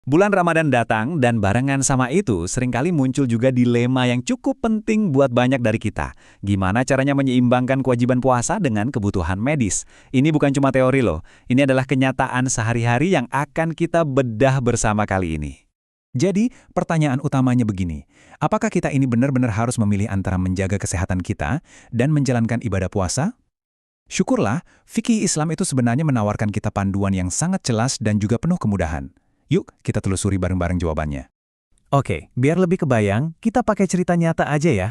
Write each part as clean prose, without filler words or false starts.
Bulan Ramadan datang dan barengan sama itu seringkali muncul juga dilema yang cukup penting buat banyak dari kita. Gimana caranya menyeimbangkan kewajiban puasa dengan kebutuhan medis? Ini bukan cuma teori loh, ini adalah kenyataan sehari-hari yang akan kita bedah bersama kali ini. Jadi, pertanyaan utamanya begini, apakah kita ini benar-benar harus memilih antara menjaga kesehatan kita dan menjalankan ibadah puasa? Syukurlah, fikih Islam itu sebenarnya menawarkan kita panduan yang sangat jelas dan juga penuh kemudahan. Yuk, kita telusuri bareng-bareng jawabannya. Oke, biar lebih kebayang, kita pakai cerita nyata aja ya.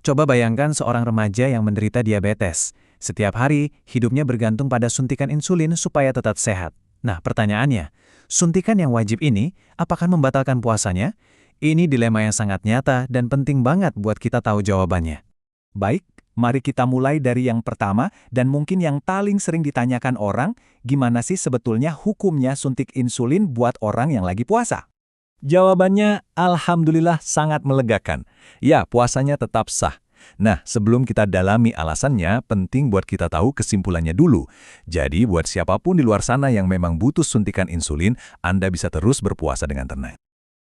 Coba bayangkan seorang remaja yang menderita diabetes. Setiap hari, hidupnya bergantung pada suntikan insulin supaya tetap sehat. Nah, pertanyaannya, suntikan yang wajib ini, apakah membatalkan puasanya? Ini dilema yang sangat nyata dan penting banget buat kita tahu jawabannya. Baik, mari kita mulai dari yang pertama dan mungkin yang paling sering ditanyakan orang, gimana sih sebetulnya hukumnya suntik insulin buat orang yang lagi puasa? Jawabannya, alhamdulillah sangat melegakan. Ya, puasanya tetap sah. Nah, sebelum kita dalami alasannya, penting buat kita tahu kesimpulannya dulu. Jadi, buat siapapun di luar sana yang memang butuh suntikan insulin, Anda bisa terus berpuasa dengan tenang.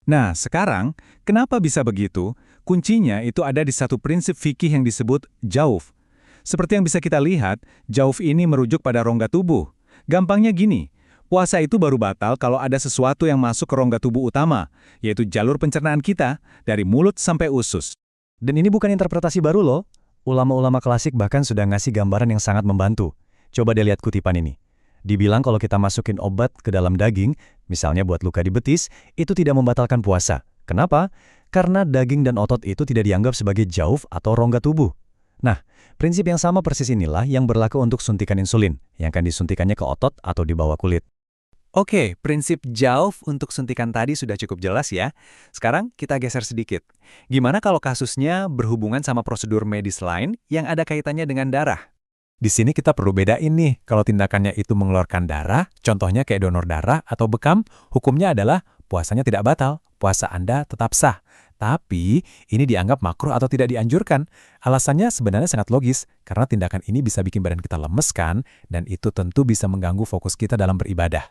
Nah, sekarang, kenapa bisa begitu? Kuncinya itu ada di satu prinsip fikih yang disebut jauf. Seperti yang bisa kita lihat, jauf ini merujuk pada rongga tubuh. Gampangnya gini, puasa itu baru batal kalau ada sesuatu yang masuk ke rongga tubuh utama, yaitu jalur pencernaan kita, dari mulut sampai usus. Dan ini bukan interpretasi baru loh. Ulama-ulama klasik bahkan sudah ngasih gambaran yang sangat membantu. Coba deh lihat kutipan ini. Dibilang kalau kita masukin obat ke dalam daging, misalnya buat luka di betis, itu tidak membatalkan puasa. Kenapa? Karena daging dan otot itu tidak dianggap sebagai jauf atau rongga tubuh. Nah, prinsip yang sama persis inilah yang berlaku untuk suntikan insulin, yang akan disuntikannya ke otot atau di bawah kulit. Oke, prinsip jauf untuk suntikan tadi sudah cukup jelas ya. Sekarang kita geser sedikit. Gimana kalau kasusnya berhubungan sama prosedur medis lain yang ada kaitannya dengan darah? Di sini kita perlu bedain nih, kalau tindakannya itu mengeluarkan darah, contohnya kayak donor darah atau bekam, hukumnya adalah puasanya tidak batal, puasa Anda tetap sah. Tapi, ini dianggap makruh atau tidak dianjurkan. Alasannya sebenarnya sangat logis, karena tindakan ini bisa bikin badan kita lemes kan, dan itu tentu bisa mengganggu fokus kita dalam beribadah.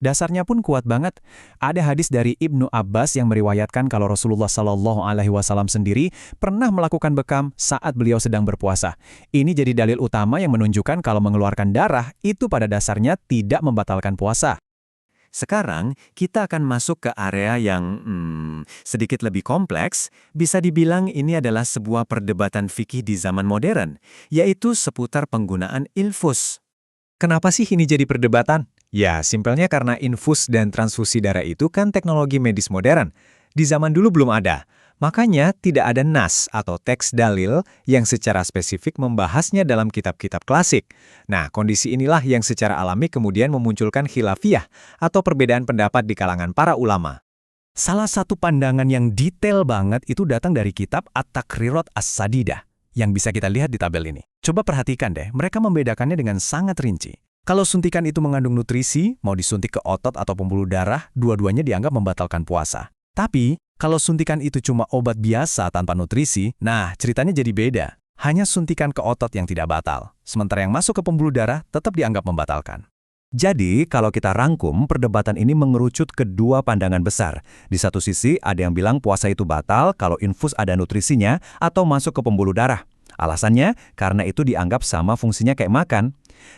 Dasarnya pun kuat banget. Ada hadis dari Ibnu Abbas yang meriwayatkan kalau Rasulullah SAW sendiri pernah melakukan bekam saat beliau sedang berpuasa. Ini jadi dalil utama yang menunjukkan kalau mengeluarkan darah itu pada dasarnya tidak membatalkan puasa. Sekarang, kita akan masuk ke area yang sedikit lebih kompleks. Bisa dibilang ini adalah sebuah perdebatan fikih di zaman modern, yaitu seputar penggunaan infus. Kenapa sih ini jadi perdebatan? Ya, simpelnya karena infus dan transfusi darah itu kan teknologi medis modern. Di zaman dulu belum ada. Makanya tidak ada nas atau teks dalil yang secara spesifik membahasnya dalam kitab-kitab klasik. Nah, kondisi inilah yang secara alami kemudian memunculkan khilafiyah atau perbedaan pendapat di kalangan para ulama. Salah satu pandangan yang detail banget itu datang dari kitab At-Taqrirat As-Sadidah yang bisa kita lihat di tabel ini. Coba perhatikan deh, mereka membedakannya dengan sangat rinci. Kalau suntikan itu mengandung nutrisi, mau disuntik ke otot atau pembuluh darah, dua-duanya dianggap membatalkan puasa. Tapi, kalau suntikan itu cuma obat biasa tanpa nutrisi, nah ceritanya jadi beda. Hanya suntikan ke otot yang tidak batal, sementara yang masuk ke pembuluh darah tetap dianggap membatalkan. Jadi, kalau kita rangkum, perdebatan ini mengerucut ke dua pandangan besar. Di satu sisi, ada yang bilang puasa itu batal kalau infus ada nutrisinya atau masuk ke pembuluh darah. Alasannya, karena itu dianggap sama fungsinya kayak makan.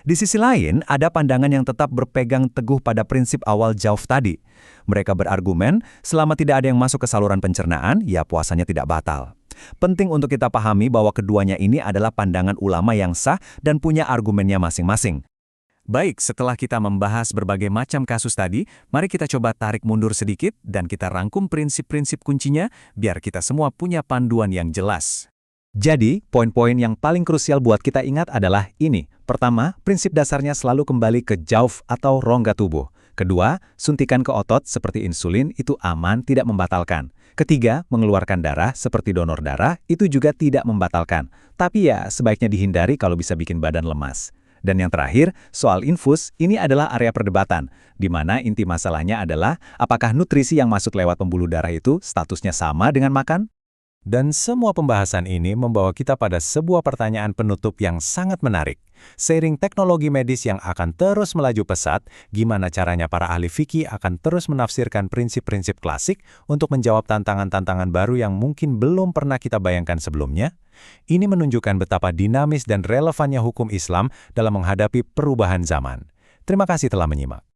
Di sisi lain, ada pandangan yang tetap berpegang teguh pada prinsip awal jauf tadi. Mereka berargumen, selama tidak ada yang masuk ke saluran pencernaan, ya puasanya tidak batal. Penting untuk kita pahami bahwa keduanya ini adalah pandangan ulama yang sah dan punya argumennya masing-masing. Baik, setelah kita membahas berbagai macam kasus tadi, mari kita coba tarik mundur sedikit dan kita rangkum prinsip-prinsip kuncinya biar kita semua punya panduan yang jelas. Jadi, poin-poin yang paling krusial buat kita ingat adalah ini. Pertama, prinsip dasarnya selalu kembali ke jauf atau rongga tubuh. Kedua, suntikan ke otot seperti insulin itu aman, tidak membatalkan. Ketiga, mengeluarkan darah seperti donor darah itu juga tidak membatalkan. Tapi ya, sebaiknya dihindari kalau bisa bikin badan lemas. Dan yang terakhir, soal infus, ini adalah area perdebatan, di mana inti masalahnya adalah apakah nutrisi yang masuk lewat pembuluh darah itu statusnya sama dengan makan? Dan semua pembahasan ini membawa kita pada sebuah pertanyaan penutup yang sangat menarik. Seiring teknologi medis yang akan terus melaju pesat, gimana caranya para ahli fikih akan terus menafsirkan prinsip-prinsip klasik untuk menjawab tantangan-tantangan baru yang mungkin belum pernah kita bayangkan sebelumnya? Ini menunjukkan betapa dinamis dan relevannya hukum Islam dalam menghadapi perubahan zaman. Terima kasih telah menyimak.